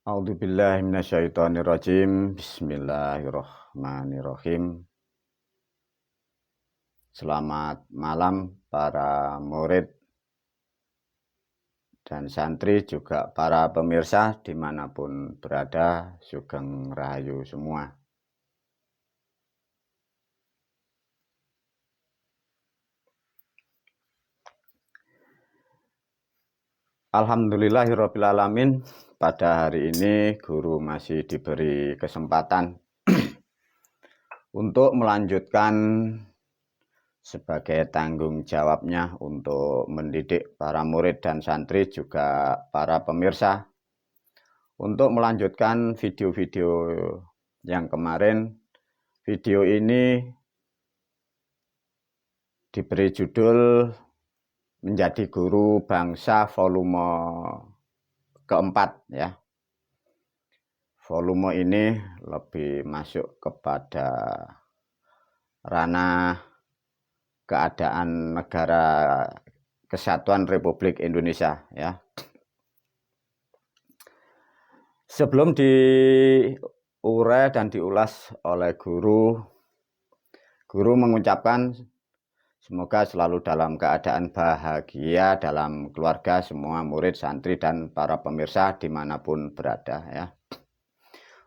A'udzubillahi minasyaitonirrajim. Bismillahirrahmanirrahim. Selamat malam para murid dan santri, juga para pemirsa dimanapun berada. Sugeng Rahayu semua. Alhamdulillahirabbil alamin. Pada hari ini guru masih diberi kesempatan untuk melanjutkan sebagai tanggung jawabnya untuk mendidik para murid dan santri, juga para pemirsa, untuk melanjutkan video-video yang kemarin. Video ini diberi judul Menjadi Guru Bangsa volume keempat, ya. Volume ini lebih masuk kepada ranah keadaan negara Kesatuan Republik Indonesia, ya. Sebelum diurai dan diulas oleh guru mengucapkan semoga selalu dalam keadaan bahagia dalam keluarga semua murid, santri, dan para pemirsa dimanapun berada, ya.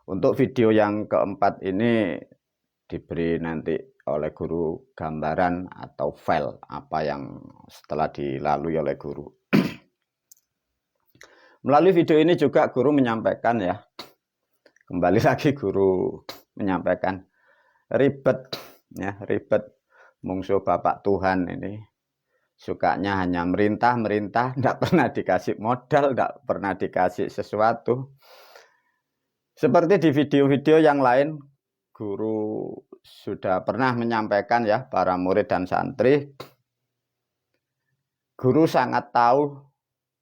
Untuk video yang keempat ini diberi nanti oleh guru gambaran atau file apa yang setelah dilalui oleh guru. Melalui video ini juga guru menyampaikan, ya, kembali lagi guru menyampaikan, ribet, ya, ribet. Mungsuh Bapak Tuhan ini sukanya hanya merintah, tidak pernah dikasih modal, tidak pernah dikasih sesuatu. Seperti di video-video yang lain, guru sudah pernah menyampaikan, ya, para murid dan santri, guru sangat tahu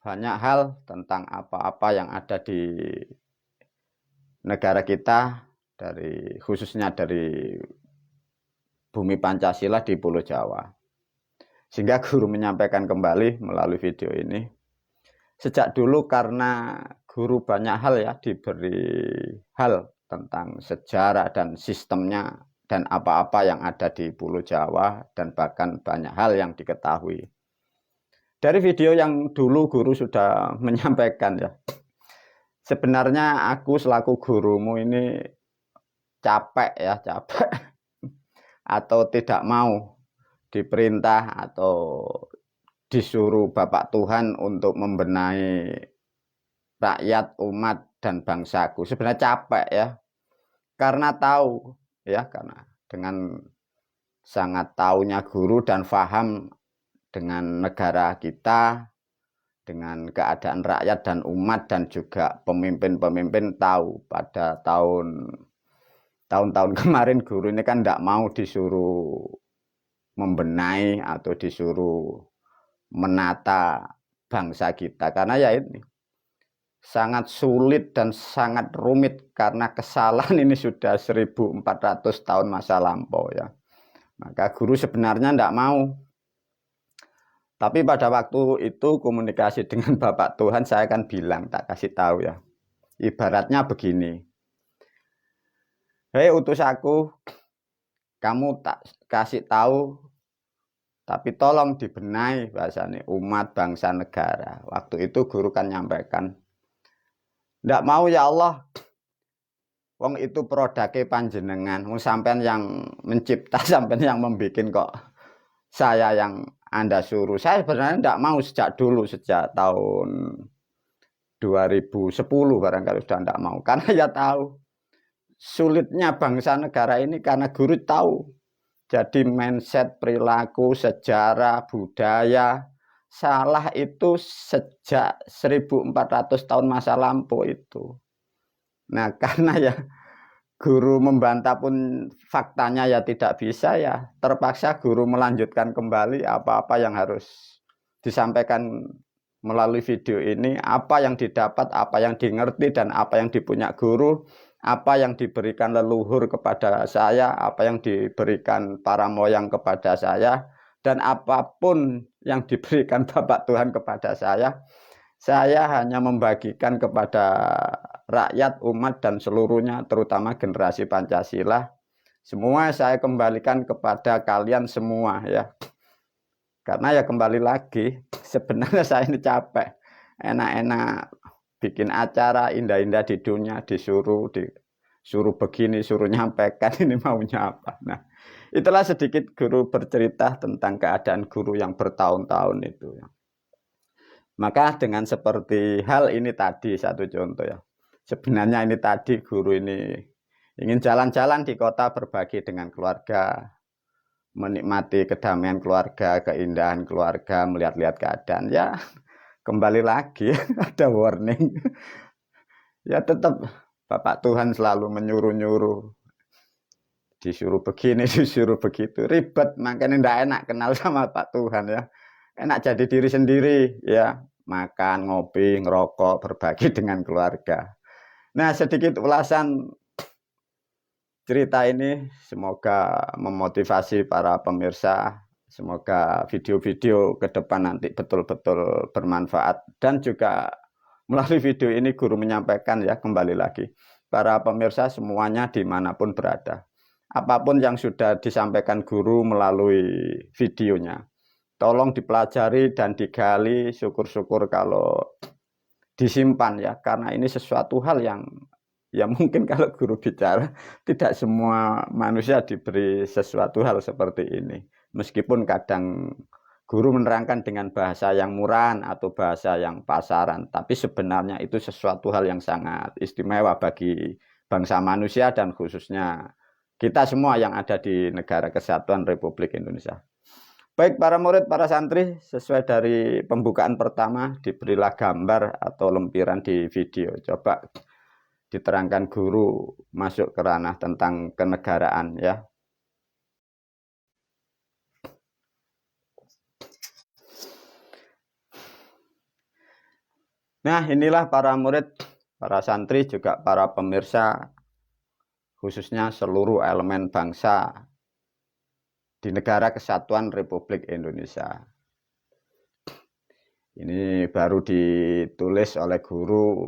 banyak hal tentang apa-apa yang ada di negara kita, khususnya dari bumi Pancasila di Pulau Jawa. Sehingga guru menyampaikan kembali melalui video ini. Sejak dulu karena guru banyak hal, ya, diberi hal tentang sejarah dan sistemnya dan apa-apa yang ada di Pulau Jawa, dan bahkan banyak hal yang diketahui. Dari video yang dulu guru sudah menyampaikan, ya, sebenarnya aku selaku gurumu ini capek, ya, capek atau tidak mau diperintah atau disuruh Bapak Tuhan untuk membenahi rakyat, umat, dan bangsaku. Sebenarnya capek, ya, karena tahu, ya, karena dengan sangat tahunya guru dan paham dengan negara kita, dengan keadaan rakyat dan umat, dan juga pemimpin-pemimpin tahu pada tahun-tahun kemarin guru ini kan tidak mau disuruh membenahi atau disuruh menata bangsa kita, karena ya ini sangat sulit dan sangat rumit karena kesalahan ini sudah 1400 tahun masa lampau, ya. Maka guru sebenarnya tidak mau. Tapi pada waktu itu komunikasi dengan Bapak Tuhan, saya kan bilang, tak kasih tahu, ya. Ibaratnya begini. Hei utus aku, kamu tak kasih tahu, tapi tolong dibenahi bahasanya umat, bangsa, negara. Waktu itu guru kan nyampaikan, tidak mau, ya Allah, wong itu produknya panjenengan, wong sampean yang mencipta, sampean yang membuat, kok saya yang Anda suruh. Saya sebenarnya tidak mau sejak dulu, sejak tahun 2010 barangkali sudah tidak mau, karena ya tahu sulitnya bangsa negara ini, karena guru tahu. Jadi mindset, perilaku, sejarah, budaya salah itu sejak 1400 tahun masa lampau itu. Nah, karena ya guru membantah pun faktanya ya tidak bisa, ya terpaksa guru melanjutkan kembali apa-apa yang harus disampaikan melalui video ini, apa yang didapat, apa yang dimengerti, dan apa yang dipunya guru, apa yang diberikan leluhur kepada saya, apa yang diberikan para moyang kepada saya, dan apapun yang diberikan Bapak Tuhan kepada saya hanya membagikan kepada rakyat, umat, dan seluruhnya, terutama generasi Pancasila, semua saya kembalikan kepada kalian semua ya. Karena ya kembali lagi, sebenarnya saya ini capek. Enak-enak bikin acara indah-indah di dunia, disuruh begini, suruh nyampaikan ini maunya apa. Nah, itulah sedikit guru bercerita tentang keadaan guru yang bertahun-tahun itu ya. Maka dengan seperti hal ini tadi, satu contoh ya. Sebenarnya ini tadi guru ini ingin jalan-jalan di kota, berbagi dengan keluarga, menikmati kedamaian keluarga, keindahan keluarga, melihat-lihat keadaan. Ya kembali lagi ada warning. Ya tetap Bapak Tuhan selalu menyuruh-nyuruh. Disuruh begini, disuruh begitu. Ribet, makanya tidak enak kenal sama Pak Tuhan ya. Enak jadi diri sendiri ya. Makan, ngopi, ngerokok, berbagi dengan keluarga. Nah, sedikit ulasan cerita ini semoga memotivasi para pemirsa. Semoga video-video ke depan nanti betul-betul bermanfaat. Dan juga melalui video ini guru menyampaikan ya, kembali lagi. Para pemirsa semuanya dimanapun berada. Apapun yang sudah disampaikan guru melalui videonya, tolong dipelajari dan digali, syukur-syukur kalau disimpan ya, karena ini sesuatu hal yang ya mungkin kalau guru bicara tidak semua manusia diberi sesuatu hal seperti ini. Meskipun kadang guru menerangkan dengan bahasa yang murahan atau bahasa yang pasaran, tapi sebenarnya itu sesuatu hal yang sangat istimewa bagi bangsa manusia dan khususnya kita semua yang ada di Negara Kesatuan Republik Indonesia. Baik para murid, para santri, sesuai dari pembukaan pertama diberilah gambar atau lempiran di video. Coba diterangkan guru masuk ke ranah tentang kenegaraan ya. Nah, inilah para murid, para santri, juga para pemirsa, khususnya seluruh elemen bangsa di Negara Kesatuan Republik Indonesia. Ini baru ditulis oleh guru.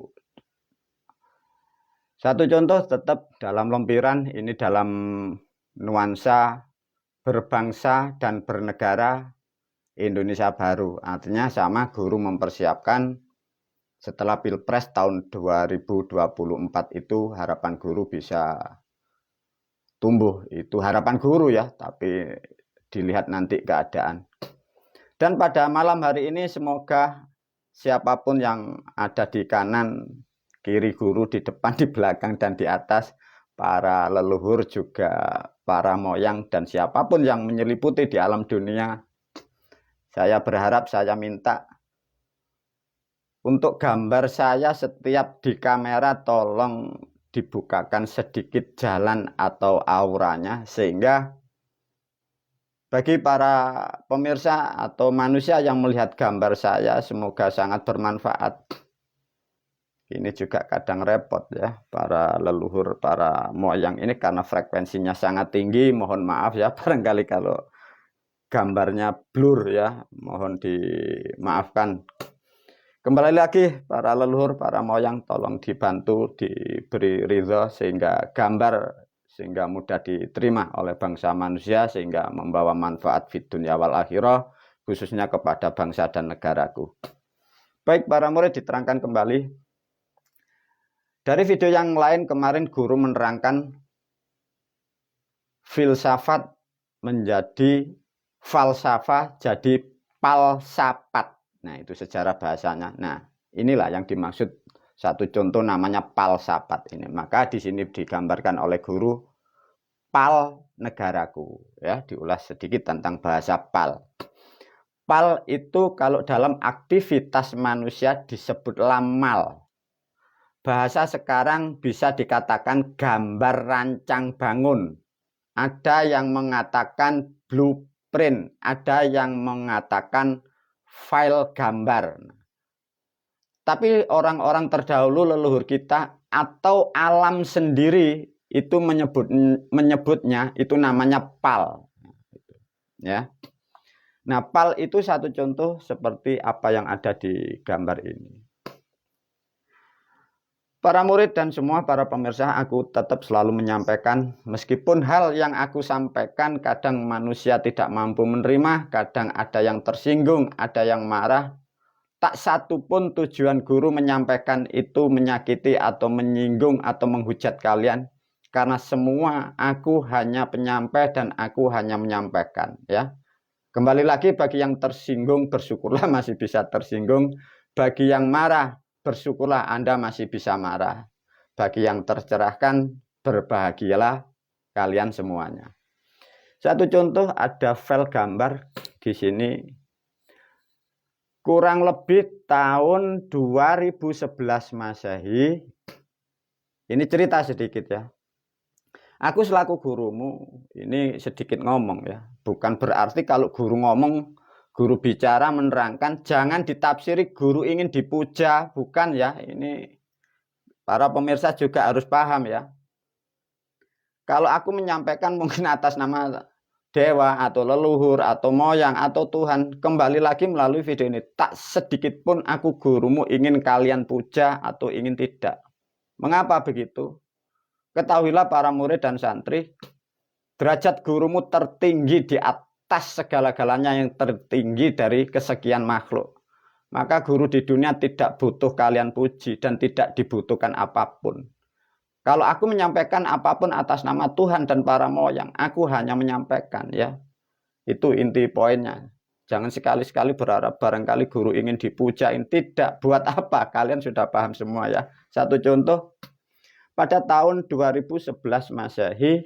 Satu contoh tetap dalam lempiran, ini dalam nuansa berbangsa dan bernegara Indonesia baru. Artinya sama, guru mempersiapkan setelah Pilpres tahun 2024 itu harapan guru bisa tumbuh. Itu harapan guru ya, tapi dilihat nanti keadaan. Dan pada malam hari ini semoga siapapun yang ada di kanan, kiri guru, di depan, di belakang, dan di atas, para leluhur juga para moyang dan siapapun yang menyeliputi di alam dunia, saya berharap, saya minta untuk gambar saya setiap di kamera tolong dibukakan sedikit jalan atau auranya, sehingga bagi para pemirsa atau manusia yang melihat gambar saya semoga sangat bermanfaat. Ini juga kadang repot ya, para leluhur, para moyang ini karena frekuensinya sangat tinggi, mohon maaf ya barangkali kalau gambarnya blur ya, mohon dimaafkan. Kembali lagi para leluhur, para moyang, tolong dibantu, diberi ridho sehingga gambar sehingga mudah diterima oleh bangsa manusia, sehingga membawa manfaat fid dunya wal akhirah, khususnya kepada bangsa dan negaraku. Baik para murid, diterangkan kembali. Dari video yang lain kemarin guru menerangkan filsafat menjadi falsafah jadi palsafat. Nah, itu sejarah bahasanya. Nah, inilah yang dimaksud satu contoh namanya palsafat ini. Maka di sini digambarkan oleh guru pal negaraku. Ya, diulas sedikit tentang bahasa pal. Pal itu kalau dalam aktivitas manusia disebut lamal. Bahasa sekarang bisa dikatakan gambar rancang bangun. Ada yang mengatakan blueprint, ada yang mengatakan file gambar. Tapi orang-orang terdahulu leluhur kita atau alam sendiri itu menyebutnya itu namanya pal. Ya. Nah, pal itu satu contoh seperti apa yang ada di gambar ini. Para murid dan semua para pemirsa, aku tetap selalu menyampaikan, meskipun hal yang aku sampaikan kadang manusia tidak mampu menerima, kadang ada yang tersinggung, ada yang marah. Tak satu pun tujuan guru menyampaikan itu menyakiti atau menyinggung atau menghujat kalian. Karena semua aku hanya penyampai dan aku hanya menyampaikan. Ya. Kembali lagi, bagi yang tersinggung, bersyukurlah masih bisa tersinggung. Bagi yang marah, bersyukurlah Anda masih bisa marah. Bagi yang tercerahkan, berbahagialah kalian semuanya. Satu contoh, ada file gambar di sini. Kurang lebih tahun 2011 Masehi. Ini cerita sedikit ya. Aku selaku gurumu, ini sedikit ngomong ya. Bukan berarti kalau guru ngomong, guru bicara menerangkan, jangan ditafsiri guru ingin dipuja. Bukan ya, ini para pemirsa juga harus paham ya. Kalau aku menyampaikan mungkin atas nama dewa atau leluhur atau moyang atau Tuhan, kembali lagi melalui video ini, tak sedikit pun aku gurumu ingin kalian puja atau ingin tidak. Mengapa begitu? Ketahuilah para murid dan santri, derajat gurumu tertinggi di atas segala-galanya, yang tertinggi dari kesekian makhluk. Maka guru di dunia tidak butuh kalian puji dan tidak dibutuhkan apapun. Kalau aku menyampaikan apapun atas nama Tuhan dan para moyang, aku hanya menyampaikan ya. Itu inti poinnya. Jangan sekali-sekali berharap barangkali guru ingin dipujain. Tidak, buat apa? Kalian sudah paham semua ya. Satu contoh, pada tahun 2011 Masehi,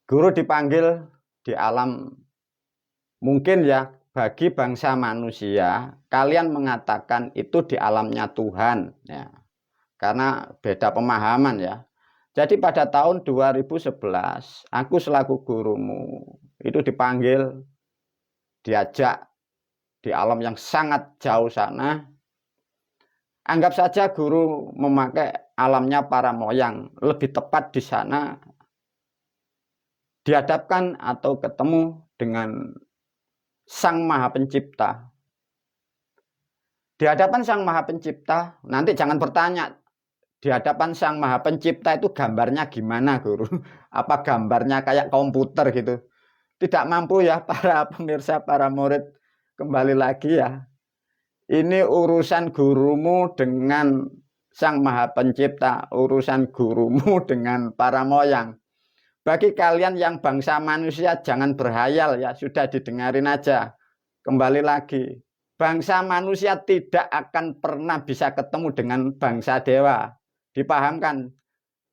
guru dipanggil di alam, mungkin ya bagi bangsa manusia, kalian mengatakan itu di alamnya Tuhan ya. Karena beda pemahaman ya. Jadi pada tahun 2011, aku selaku gurumu itu dipanggil, diajak di alam yang sangat jauh sana. Anggap saja guru memakai alamnya para moyang, lebih tepat di sana dihadapkan atau ketemu dengan Sang Maha Pencipta. Di hadapan Sang Maha Pencipta, nanti jangan bertanya, di hadapan Sang Maha Pencipta itu gambarnya gimana guru? Apa gambarnya kayak komputer gitu? Tidak mampu ya para pemirsa, para murid. Kembali lagi ya, ini urusan gurumu dengan Sang Maha Pencipta, urusan gurumu dengan para moyang. Bagi kalian yang bangsa manusia jangan berhayal ya, sudah didengarin aja. Kembali lagi, bangsa manusia tidak akan pernah bisa ketemu dengan bangsa dewa. Dipahamkan?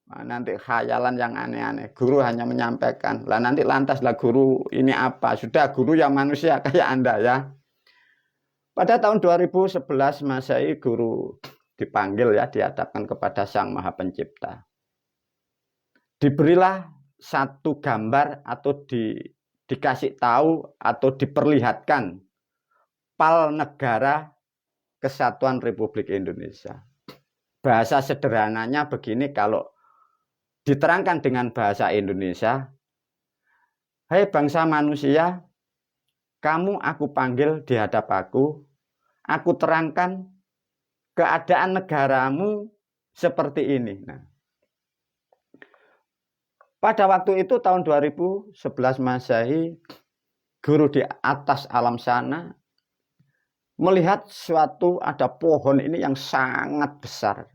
Nah, nanti khayalan yang aneh-aneh. Guru hanya menyampaikan. Lah nanti lantas lah guru ini apa? Sudah guru yang manusia kayak Anda ya. Pada tahun 2011 Masehi, guru dipanggil ya, dihadapkan kepada Sang Maha Pencipta. Diberilah satu gambar atau dikasih tahu atau diperlihatkan PAL Negara Kesatuan Republik Indonesia. Bahasa sederhananya begini, kalau diterangkan dengan bahasa Indonesia, hai bangsa manusia, kamu aku panggil di hadap aku terangkan keadaan negaramu seperti ini. Nah, pada waktu itu tahun 2011 Masehi, guru di atas alam sana melihat suatu ada pohon ini yang sangat besar.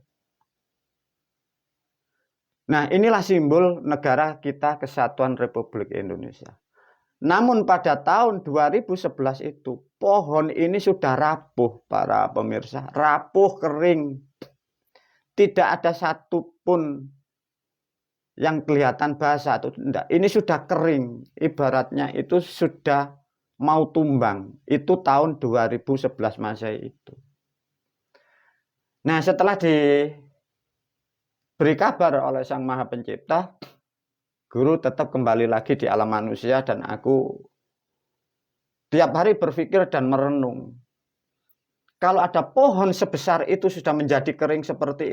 Nah, inilah simbol negara kita Kesatuan Republik Indonesia. Namun pada tahun 2011 itu pohon ini sudah rapuh para pemirsa, rapuh kering. Tidak ada satupun yang kelihatan basah atau tidak. Ini sudah kering, ibaratnya itu sudah mau tumbang. Itu tahun 2011 Masehi itu. Nah, setelah diberi kabar oleh Sang Maha Pencipta, guru tetap kembali lagi di alam manusia dan aku tiap hari berpikir dan merenung. Kalau ada pohon sebesar itu sudah menjadi kering seperti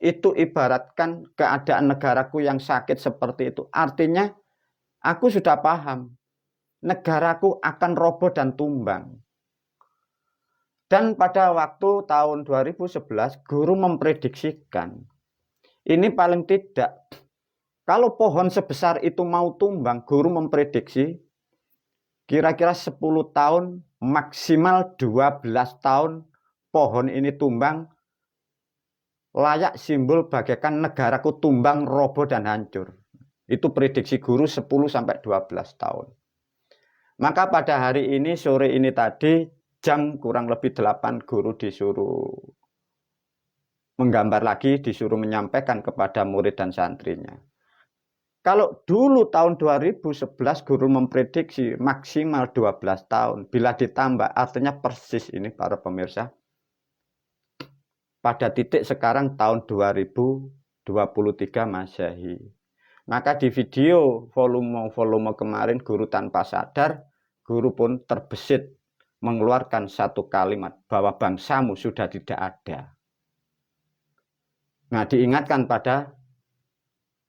itu ibaratkan keadaan negaraku yang sakit seperti itu. Artinya aku sudah paham, negaraku akan roboh dan tumbang. Dan pada waktu tahun 2011, guru memprediksikan, ini paling tidak, kalau pohon sebesar itu mau tumbang, guru memprediksi, kira-kira 10 tahun, maksimal 12 tahun, pohon ini tumbang, layak simbol bagaikan negaraku tumbang, roboh, dan hancur. Itu prediksi guru 10-12 tahun. Maka pada hari ini, sore ini tadi, jam kurang lebih 8, guru disuruh menggambar lagi, disuruh menyampaikan kepada murid dan santrinya. Kalau dulu tahun 2011 guru memprediksi maksimal 12 tahun, bila ditambah artinya persis ini para pemirsa. Pada titik sekarang tahun 2023 Masehi. Maka di video volume kemarin guru tanpa sadar, guru pun terbesit mengeluarkan satu kalimat bahwa bangsamu sudah tidak ada. Nah, diingatkan pada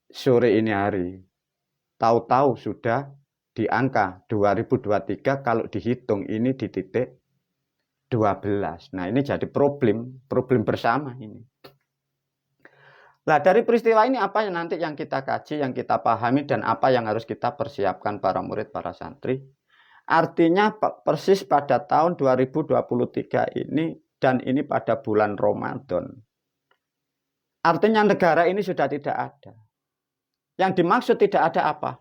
sore ini hari. Tahu-tahu sudah di angka 2023 kalau dihitung ini di titik 12. Nah, ini jadi problem bersama ini. Nah, dari peristiwa ini apa yang nanti yang kita kaji, yang kita pahami, dan apa yang harus kita persiapkan para murid, para santri. Artinya persis pada tahun 2023 ini, dan ini pada bulan Ramadan. Artinya negara ini sudah tidak ada. Yang dimaksud tidak ada apa?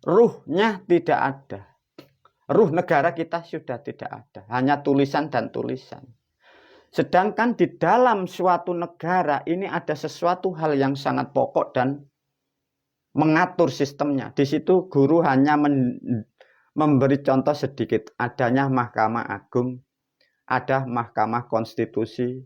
Ruhnya tidak ada. Ruh negara kita sudah tidak ada. Hanya tulisan dan tulisan. Sedangkan di dalam suatu negara ini ada sesuatu hal yang sangat pokok dan mengatur sistemnya. Di situ guru hanya memberi contoh sedikit. Adanya Mahkamah Agung, ada Mahkamah Konstitusi,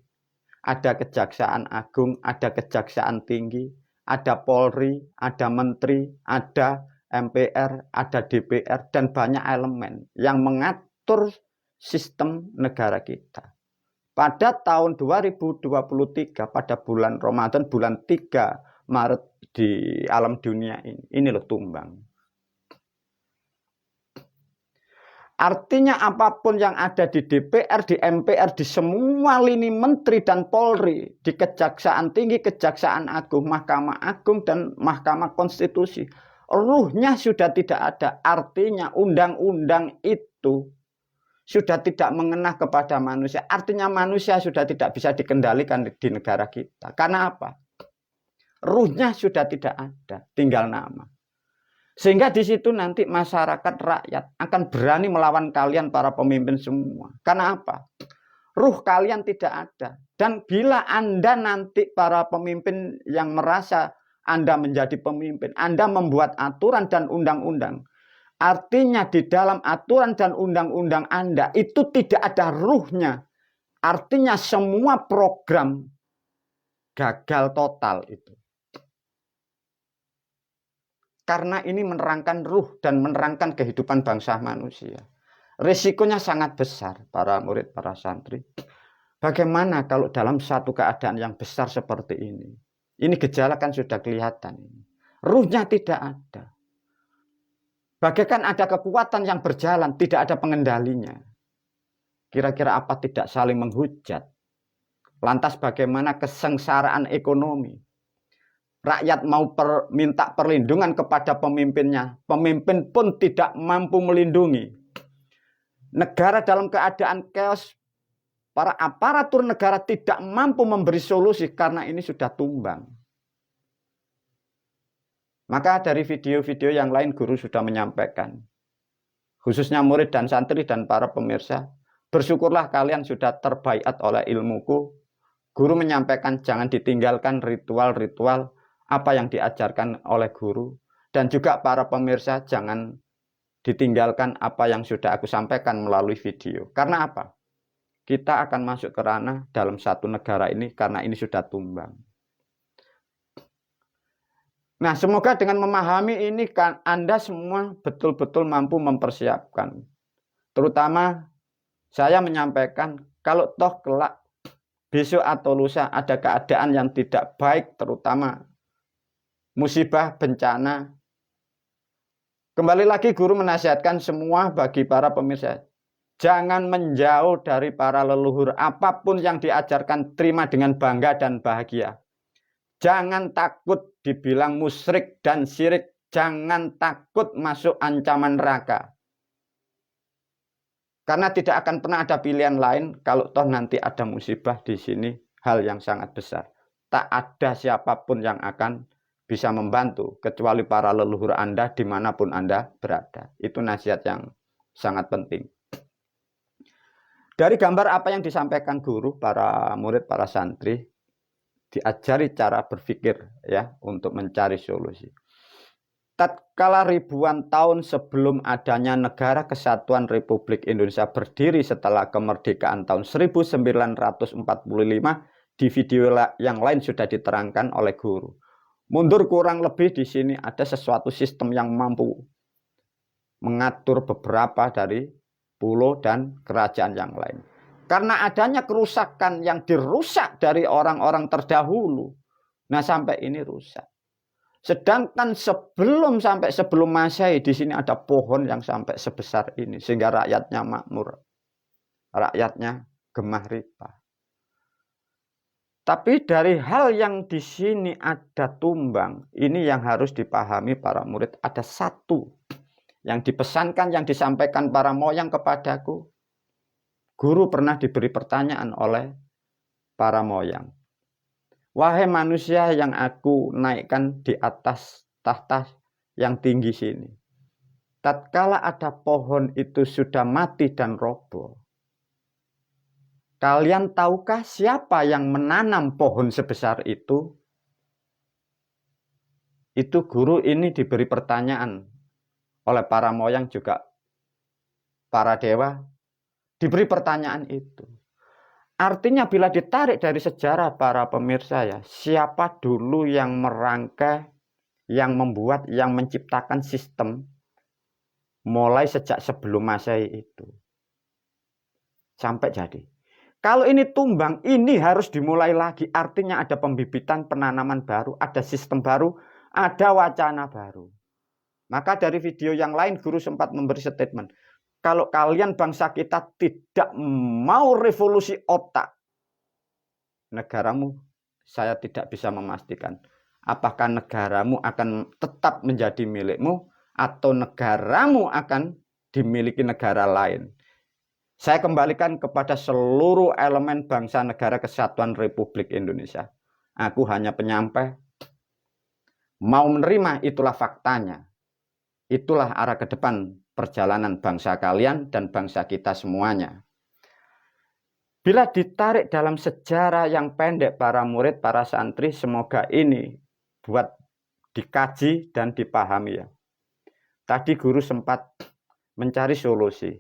ada Kejaksaan Agung, ada Kejaksaan Tinggi, ada Polri, ada Menteri, ada MPR, ada DPR, dan banyak elemen yang mengatur sistem negara kita. Pada tahun 2023, pada bulan Ramadan, bulan 3 Maret di alam dunia ini loh tumbang. Artinya apapun yang ada di DPR, di MPR, di semua lini menteri dan Polri, di Kejaksaan Tinggi, Kejaksaan Agung, Mahkamah Agung, dan Mahkamah Konstitusi, ruhnya sudah tidak ada. Artinya undang-undang itu sudah tidak mengena kepada manusia. Artinya manusia sudah tidak bisa dikendalikan di negara kita. Karena apa? Ruhnya sudah tidak ada, tinggal nama. Sehingga di situ nanti masyarakat rakyat akan berani melawan kalian para pemimpin semua. Karena apa? Ruh kalian tidak ada. Dan bila Anda nanti para pemimpin yang merasa Anda menjadi pemimpin, Anda membuat aturan dan undang-undang, artinya di dalam aturan dan undang-undang Anda itu tidak ada ruhnya. Artinya semua program gagal total itu. Karena ini menerangkan ruh dan menerangkan kehidupan bangsa manusia. Risikonya sangat besar para murid, para santri. Bagaimana kalau dalam satu keadaan yang besar seperti ini? Ini gejala kan sudah kelihatan. Ruhnya tidak ada. Bagaikan ada kekuatan yang berjalan, tidak ada pengendalinya. Kira-kira apa tidak saling menghujat? Lantas bagaimana kesengsaraan ekonomi? Rakyat mau minta perlindungan kepada pemimpinnya. Pemimpin pun tidak mampu melindungi. Negara dalam keadaan chaos. Para aparatur negara tidak mampu memberi solusi karena ini sudah tumbang. Maka dari video-video yang lain guru sudah menyampaikan. Khususnya murid dan santri dan para pemirsa. Bersyukurlah kalian sudah terbaiat oleh ilmuku. Guru menyampaikan jangan ditinggalkan ritual-ritual apa yang diajarkan oleh guru. Dan juga para pemirsa jangan ditinggalkan apa yang sudah aku sampaikan melalui video. Karena apa? Kita akan masuk ke ranah dalam satu negara ini karena ini sudah tumbang. Nah, semoga dengan memahami ini kan Anda semua betul-betul mampu mempersiapkan. Terutama saya menyampaikan kalau toh kelak besok atau lusa ada keadaan yang tidak baik, terutama musibah, bencana. Kembali lagi guru menasihatkan semua bagi para pemirsa. Jangan menjauh dari para leluhur. Apapun yang diajarkan, terima dengan bangga dan bahagia. Jangan takut dibilang musyrik dan syirik. Jangan takut masuk ancaman neraka. Karena tidak akan pernah ada pilihan lain kalau toh nanti ada musibah di sini, hal yang sangat besar. Tak ada siapapun yang akan bisa membantu kecuali para leluhur Anda dimanapun Anda berada. Itu nasihat yang sangat penting. Dari gambar apa yang disampaikan guru, para murid, para santri, diajari cara berpikir ya untuk mencari solusi. Tatkala ribuan tahun sebelum adanya Negara Kesatuan Republik Indonesia berdiri setelah kemerdekaan tahun 1945, di video yang lain sudah diterangkan oleh guru. Mundur kurang lebih di sini ada sesuatu sistem yang mampu mengatur beberapa dari pulau dan kerajaan yang lain. Karena adanya kerusakan yang dirusak dari orang-orang terdahulu. Nah, sampai ini rusak. Sedangkan sebelum Masehi di sini ada pohon yang sampai sebesar ini sehingga rakyatnya makmur. Rakyatnya gemah ripah. Tapi dari hal yang di sini ada tumbang, ini yang harus dipahami para murid. Ada satu yang dipesankan, yang disampaikan para moyang kepadaku. Guru pernah diberi pertanyaan oleh para moyang. Wahai manusia yang aku naikkan di atas tahta yang tinggi sini. Tatkala ada pohon itu sudah mati dan roboh. Kalian tahukah siapa yang menanam pohon sebesar itu? Itu guru ini diberi pertanyaan oleh para moyang juga para dewa. Diberi pertanyaan itu. Artinya bila ditarik dari sejarah para pemirsa ya, siapa dulu yang merangkai, yang membuat, yang menciptakan sistem mulai sejak sebelum Masehi itu. Sampai jadi. Kalau ini tumbang, ini harus dimulai lagi. Artinya ada pembibitan, penanaman baru, ada sistem baru, ada wacana baru. Maka dari video yang lain guru sempat memberi statement. Kalau kalian bangsa kita tidak mau revolusi otak, negaramu saya tidak bisa memastikan. Apakah negaramu akan tetap menjadi milikmu atau negaramu akan dimiliki negara lain. Saya kembalikan kepada seluruh elemen bangsa negara Kesatuan Republik Indonesia. Aku hanya penyampai. Mau menerima itulah faktanya. Itulah arah ke depan perjalanan bangsa kalian dan bangsa kita semuanya. Bila ditarik dalam sejarah yang pendek para murid, para santri, semoga ini buat dikaji dan dipahami ya. Tadi guru sempat mencari solusi.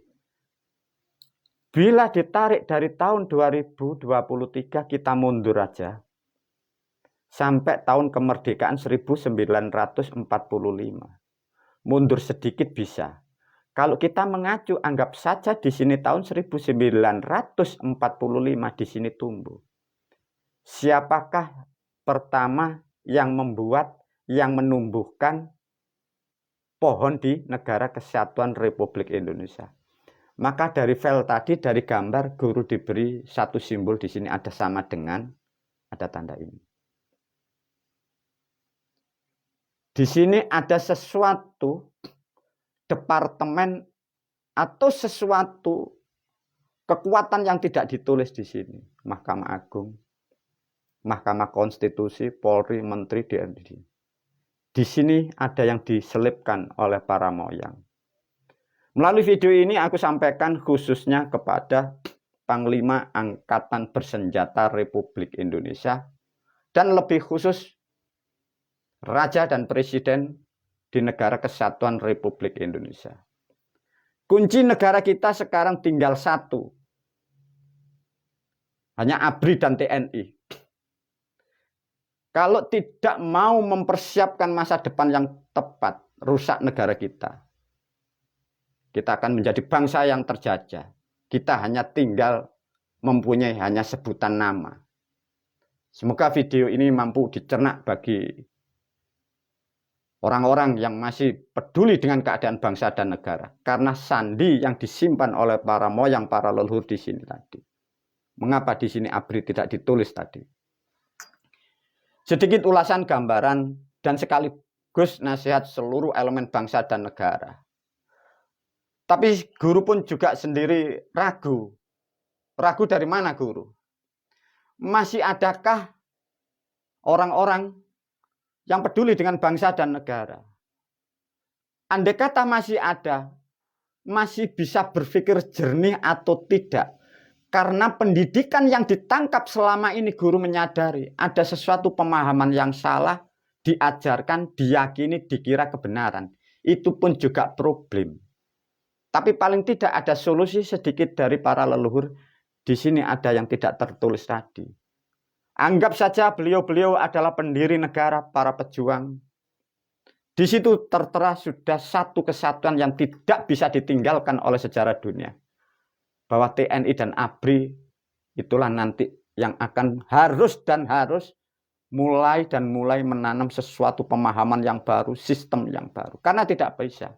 Bila ditarik dari tahun 2023 kita mundur aja. Sampai tahun kemerdekaan 1945. Mundur sedikit bisa. Kalau kita mengacu, anggap saja di sini tahun 1945 di sini tumbuh. Siapakah pertama yang membuat, yang menumbuhkan pohon di Negara Kesatuan Republik Indonesia? Maka dari file tadi, dari gambar, guru diberi satu simbol di sini ada sama dengan, ada tanda ini. Di sini ada sesuatu departemen atau sesuatu kekuatan yang tidak ditulis di sini. Mahkamah Agung, Mahkamah Konstitusi, Polri, Menteri, DND. Di sini ada yang diselipkan oleh para moyang. Melalui video ini aku sampaikan khususnya kepada Panglima Angkatan Bersenjata Republik Indonesia dan lebih khusus Raja dan Presiden di Negara Kesatuan Republik Indonesia. Kunci negara kita sekarang tinggal satu. Hanya ABRI dan TNI. Kalau tidak mau mempersiapkan masa depan yang tepat, rusak negara kita. Kita akan menjadi bangsa yang terjajah. Kita hanya tinggal mempunyai hanya sebutan nama. Semoga video ini mampu dicerna bagi orang-orang yang masih peduli dengan keadaan bangsa dan negara. Karena sandi yang disimpan oleh para moyang, para leluhur di sini tadi. Mengapa di sini ABRI tidak ditulis tadi? Sedikit ulasan gambaran dan sekaligus nasihat seluruh elemen bangsa dan negara. Tapi guru pun juga sendiri ragu. Ragu dari mana guru? Masih adakah orang-orang yang peduli dengan bangsa dan negara? Andai kata masih ada, masih bisa berpikir jernih atau tidak? Karena pendidikan yang ditangkap selama ini guru menyadari ada sesuatu pemahaman yang salah, diajarkan, diyakini, dikira kebenaran. Itu pun juga problem. Tapi paling tidak ada solusi sedikit dari para leluhur. Di sini ada yang tidak tertulis tadi. Anggap saja beliau-beliau adalah pendiri negara, para pejuang. Di situ tertera sudah satu kesatuan yang tidak bisa ditinggalkan oleh sejarah dunia. Bahwa TNI dan ABRI itulah nanti yang akan harus mulai menanam sesuatu pemahaman yang baru, sistem yang baru. Karena tidak bisa.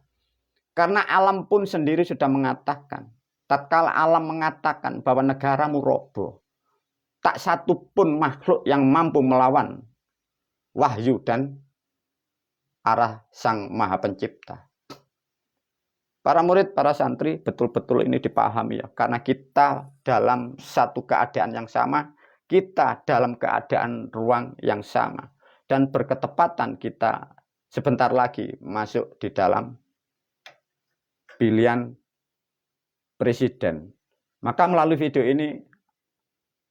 Karena alam pun sendiri sudah mengatakan, tatkala alam mengatakan bahwa negaramu roboh, tak satu pun makhluk yang mampu melawan wahyu dan arah Sang Maha Pencipta. Para murid, para santri, betul-betul ini dipahami ya. Karena kita dalam satu keadaan yang sama, kita dalam keadaan ruang yang sama. Dan berketepatan kita sebentar lagi masuk di dalam pilihan presiden. Maka melalui video ini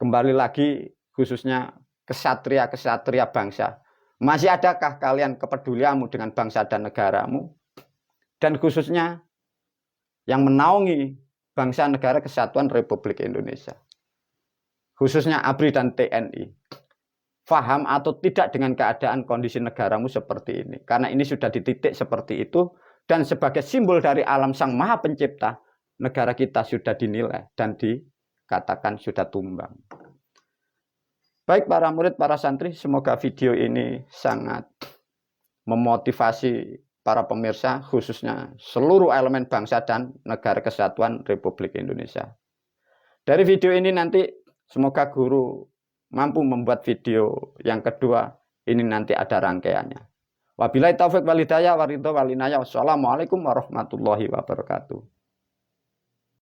kembali lagi khususnya kesatria-kesatria bangsa. Masih adakah kalian kepedulianmu dengan bangsa dan negaramu? Dan khususnya yang menaungi bangsa negara kesatuan Republik Indonesia. Khususnya ABRI dan TNI. Faham atau tidak dengan keadaan kondisi negaramu seperti ini. Karena ini sudah di titik seperti itu. Dan sebagai simbol dari alam Sang Maha Pencipta, negara kita sudah dinilai dan dikatakan sudah tumbang. Baik para murid, para santri, semoga video ini sangat memotivasi para pemirsa, khususnya seluruh elemen bangsa dan negara kesatuan Republik Indonesia. Dari video ini nanti semoga guru mampu membuat video yang kedua, ini nanti ada rangkaiannya. Wabillahi taufiq wal hidayah wa ridho wal inayah. Wassalamualaikum warahmatullahi wabarakatuh.